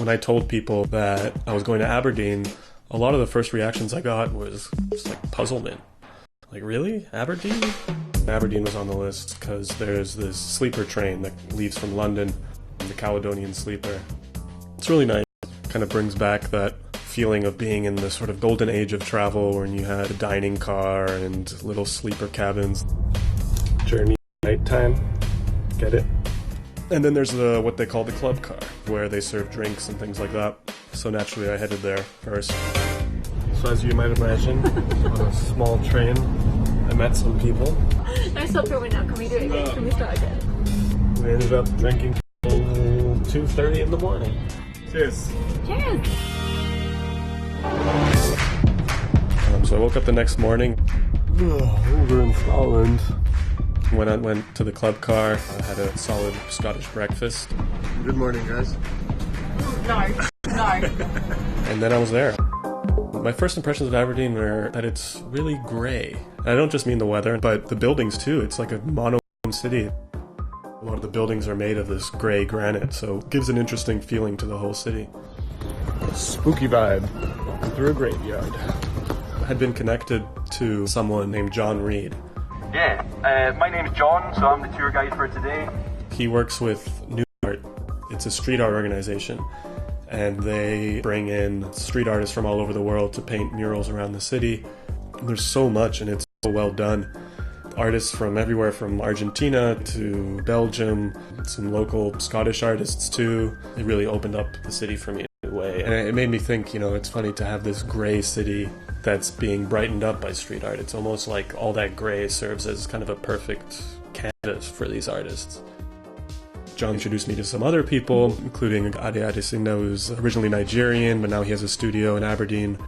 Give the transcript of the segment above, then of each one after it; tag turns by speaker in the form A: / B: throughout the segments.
A: When I told people that I was going to Aberdeen, a lot of the first reactions I got was just like puzzlement. Like, really? Aberdeen? Aberdeen was on the list because there's this sleeper train that leaves from London, the Caledonian Sleeper. It's really nice. Kind of brings back that feeling of being in the sort of golden age of travel when you had a dining car and little sleeper cabins. Journey nighttime. Get it? And then there's what they call the club car, where they serve drinks and things like that. So naturally I headed there first. So as you might imagine, on a small train, I met some people.
B: No, stop filming now. Can we do it again? Can we start again?
A: We ended up drinking till 2:30 in the morning. Cheers.
B: Cheers.
A: So I woke up the next morning. Over in Scotland. When I went to the club car, I had a solid Scottish breakfast. Good morning, guys.
B: No.
A: And then I was there. My first impressions of Aberdeen were that it's really grey. And I don't just mean the weather, but the buildings too. It's like a monochrome city. A lot of the buildings are made of this grey granite, so it gives an interesting feeling to the whole city. Spooky vibe. Walking through a graveyard. I had been connected to someone named John Reed.
C: Yeah, my name's John, so I'm the tour guide for today.
A: He works with New Art. It's a street art organization, and they bring in street artists from all over the world to paint murals around the city. There's so much, and it's so well done. Artists from everywhere, from Argentina to Belgium, some local Scottish artists too. It really opened up the city for me in a way. And it made me think, it's funny to have this grey city that's being brightened up by street art. It's almost like all that grey serves as kind of a perfect canvas for these artists. John introduced me to some other people, including Ade Adesinda, who's originally Nigerian, but now he has a studio in Aberdeen.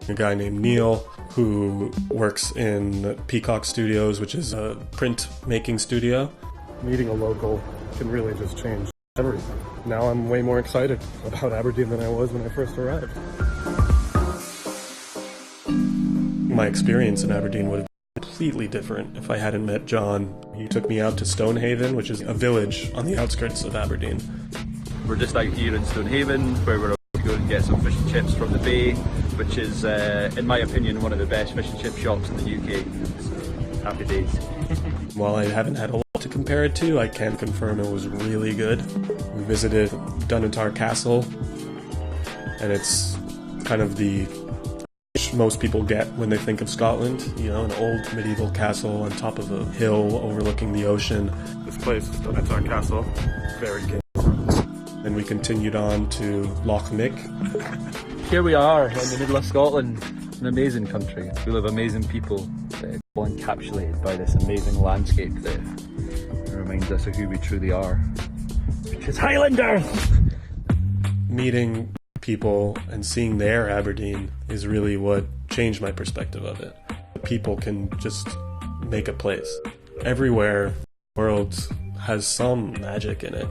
A: A guy named Neil, who works in Peacock Studios, which is a print-making studio. Meeting a local can really just change everything. Now I'm way more excited about Aberdeen than I was when I first arrived. My experience in Aberdeen would have been completely different if I hadn't met John. He took me out to Stonehaven, which is a village on the outskirts of Aberdeen.
C: We're just out here in Stonehaven, where we're about to go and get some fish and chips from the bay, which is, in my opinion, one of the best fish and chip shops in the UK. So, happy days.
A: While I haven't had a lot to compare it to, I can confirm it was really good. We visited Dunatar Castle, and it's kind of the most people get when they think of Scotland. An old medieval castle on top of a hill overlooking the ocean. This place is Dunatar Castle. Very good. And we continued on to Loch Mick.
C: Here we are in the middle of Scotland, an amazing country full of amazing people, all encapsulated by this amazing landscape that reminds us of who we truly are, which is Highlanders!
A: Meeting people and seeing their Aberdeen is really what changed my perspective of it. People can just make a place. Everywhere, the world has some magic in it.